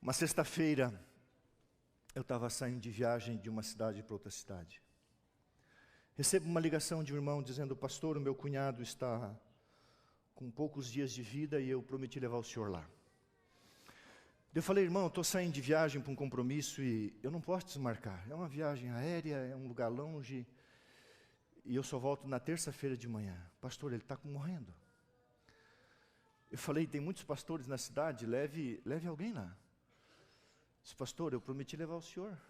Uma sexta-feira, eu estava saindo de viagem de uma cidade para outra cidade. Recebo uma ligação de um irmão dizendo: pastor, o meu cunhado está com poucos dias de vida e eu prometi levar o senhor lá. Eu falei: irmão, eu estou saindo de viagem para um compromisso e eu não posso desmarcar. É uma viagem aérea, é um lugar longe e eu só volto na terça-feira de manhã. Pastor, ele está morrendo. Eu falei: tem muitos pastores na cidade, leve alguém lá. Disse: pastor, eu prometi levar o senhor.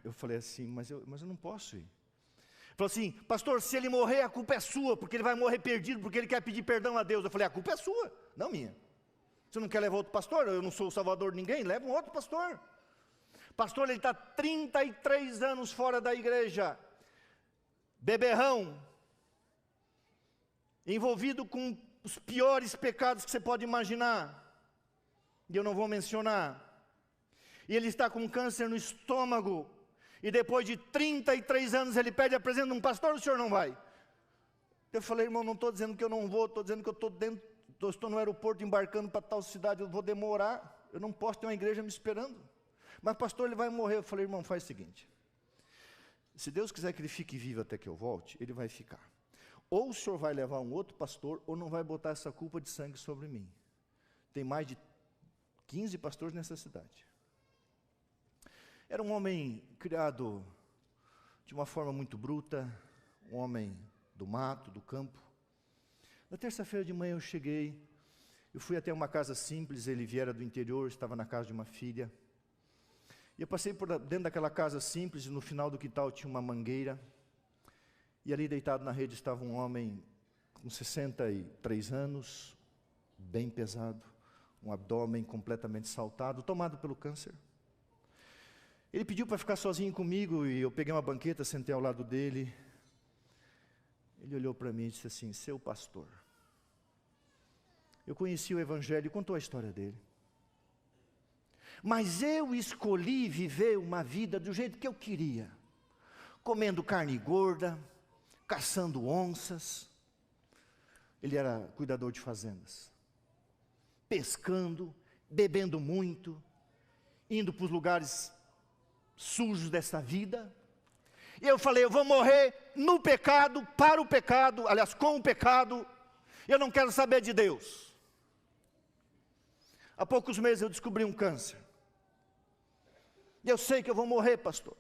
Eu falei assim: mas eu não posso ir. Ele falou assim: pastor, se ele morrer, a culpa é sua, porque ele vai morrer perdido, porque ele quer pedir perdão a Deus. Eu falei: a culpa é sua, não minha. Você não quer levar outro pastor? Eu não sou o salvador de ninguém, leva um outro pastor. Pastor, ele está 33 anos fora da igreja, beberrão, envolvido com os piores pecados que você pode imaginar, e eu não vou mencionar. E ele está com câncer no estômago, e depois de 33 anos ele pede a presença de um pastor, o senhor não vai? Eu falei: irmão, não estou dizendo que eu não vou, estou dizendo que eu estou no aeroporto embarcando para tal cidade, eu vou demorar, eu não posso ter uma igreja me esperando. Mas pastor, ele vai morrer. Eu falei: irmão, faz o seguinte, se Deus quiser que ele fique vivo até que eu volte, ele vai ficar. Ou o senhor vai levar um outro pastor, ou não vai botar essa culpa de sangue sobre mim. Tem mais de 15 pastores nessa cidade. Era um homem criado de uma forma muito bruta, um homem do mato, do campo. Na terça-feira de manhã eu fui até uma casa simples, ele viera do interior, estava na casa de uma filha. E eu passei por dentro daquela casa simples, e no final do quintal tinha uma mangueira. E ali deitado na rede estava um homem com 63 anos, bem pesado, um abdômen completamente saltado, tomado pelo câncer. Ele pediu para ficar sozinho comigo e eu peguei uma banqueta, sentei ao lado dele. Ele olhou para mim e disse assim: seu pastor. Eu conheci o evangelho e contou a história dele. Mas eu escolhi viver uma vida do jeito que eu queria, comendo carne gorda, caçando onças. Ele era cuidador de fazendas, pescando, bebendo muito, indo para os lugares sujos dessa vida. E eu falei: eu vou morrer no pecado, para o pecado, aliás, com o pecado. Eu não quero saber de Deus. Há poucos meses eu descobri um câncer. E eu sei que eu vou morrer, pastor.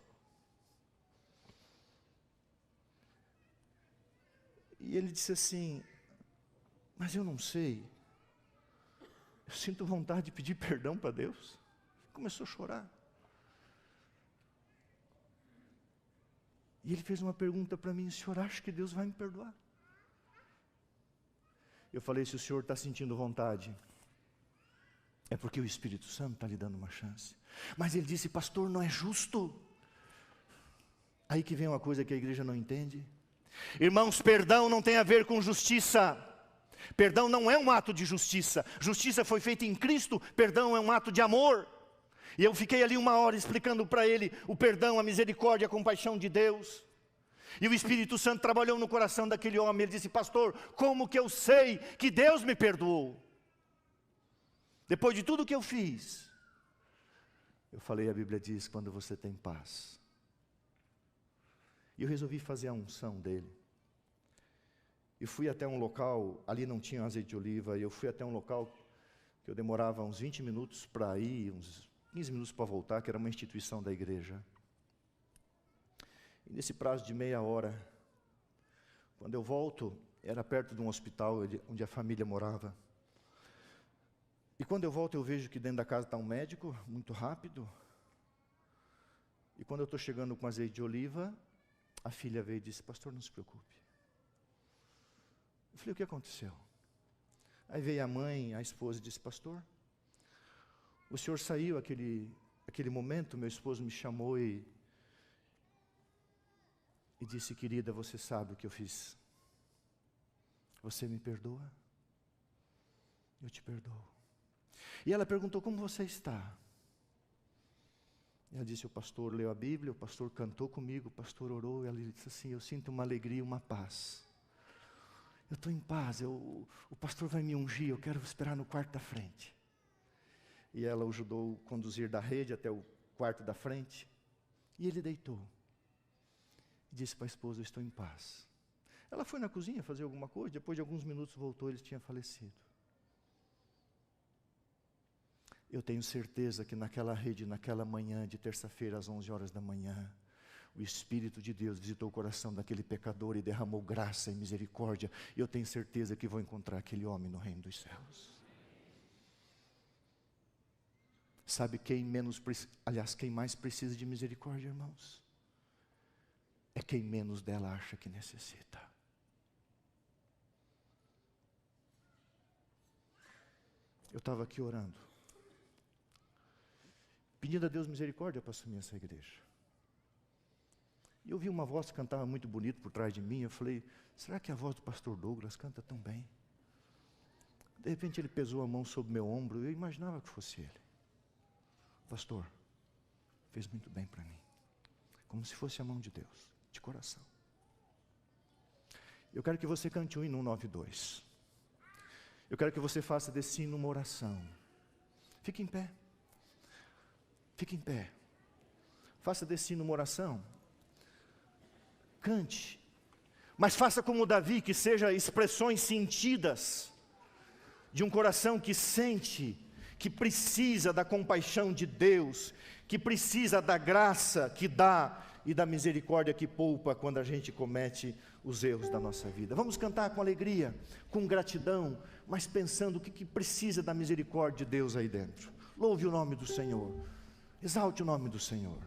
E ele disse assim: mas eu não sei. Eu sinto vontade de pedir perdão para Deus. Começou a chorar. E ele fez uma pergunta para mim: o senhor acha que Deus vai me perdoar? Eu falei: se o senhor está sentindo vontade, é porque o Espírito Santo está lhe dando uma chance. Mas ele disse: pastor, não é justo. Aí que vem uma coisa que a igreja não entende. Irmãos, perdão não tem a ver com justiça. Perdão não é um ato de justiça. Justiça foi feita em Cristo, perdão é um ato de amor. E eu fiquei ali 1 hora explicando para ele o perdão, a misericórdia, a compaixão de Deus. E o Espírito Santo trabalhou no coração daquele homem. Ele disse: pastor, como que eu sei que Deus me perdoou? Depois de tudo que eu fiz, eu falei: a Bíblia diz, quando você tem paz. E eu resolvi fazer a unção dele. E fui até um local, ali não tinha azeite de oliva, e eu fui até um local que eu demorava uns 20 minutos para ir, uns 15 minutos para voltar, que era uma instituição da igreja. E nesse prazo de meia hora, quando eu volto, era perto de um hospital onde a família morava. E quando eu volto, eu vejo que dentro da casa está um médico, muito rápido. E quando eu estou chegando com azeite de oliva, a filha veio e disse: pastor, não se preocupe. Eu falei: o que aconteceu? Aí veio a mãe, a esposa, e disse: pastor, o senhor saiu aquele momento, meu esposo me chamou e disse: querida, você sabe o que eu fiz. Você me perdoa? Eu te perdoo. E ela perguntou: como você está? Ela disse: o pastor leu a Bíblia, o pastor cantou comigo, o pastor orou. E ela disse assim: eu sinto uma alegria, uma paz. Eu estou em paz, o pastor vai me ungir, eu quero esperar no quarto da frente. E ela o ajudou a conduzir da rede até o quarto da frente. E ele deitou. E disse para a esposa: eu estou em paz. Ela foi na cozinha fazer alguma coisa, depois de alguns minutos voltou, ele tinha falecido. Eu tenho certeza que naquela rede, naquela manhã de terça-feira, às 11 horas da manhã, o Espírito de Deus visitou o coração daquele pecador e derramou graça e misericórdia. E eu tenho certeza que vou encontrar aquele homem no reino dos céus. Sabe quem quem mais precisa de misericórdia, irmãos? É quem menos dela acha que necessita. Eu estava aqui orando, pedindo a Deus misericórdia para assumir essa igreja. E eu vi uma voz que cantava muito bonito por trás de mim. Eu falei: será que a voz do pastor Douglas canta tão bem? De repente ele pesou a mão sobre meu ombro. Eu imaginava que fosse ele. Pastor, fez muito bem para mim. Como se fosse a mão de Deus, de coração. Eu quero que você cante o hino 192. Eu quero que você faça desse hino uma oração. Fique em pé. Fique em pé. Faça desse hino uma oração. Cante. Mas faça como Davi, que seja expressões sentidas de um coração que sente, que precisa da compaixão de Deus, que precisa da graça que dá e da misericórdia que poupa quando a gente comete os erros da nossa vida. Vamos cantar com alegria, com gratidão, mas pensando o que precisa da misericórdia de Deus aí dentro. Louve o nome do Senhor, exalte o nome do Senhor.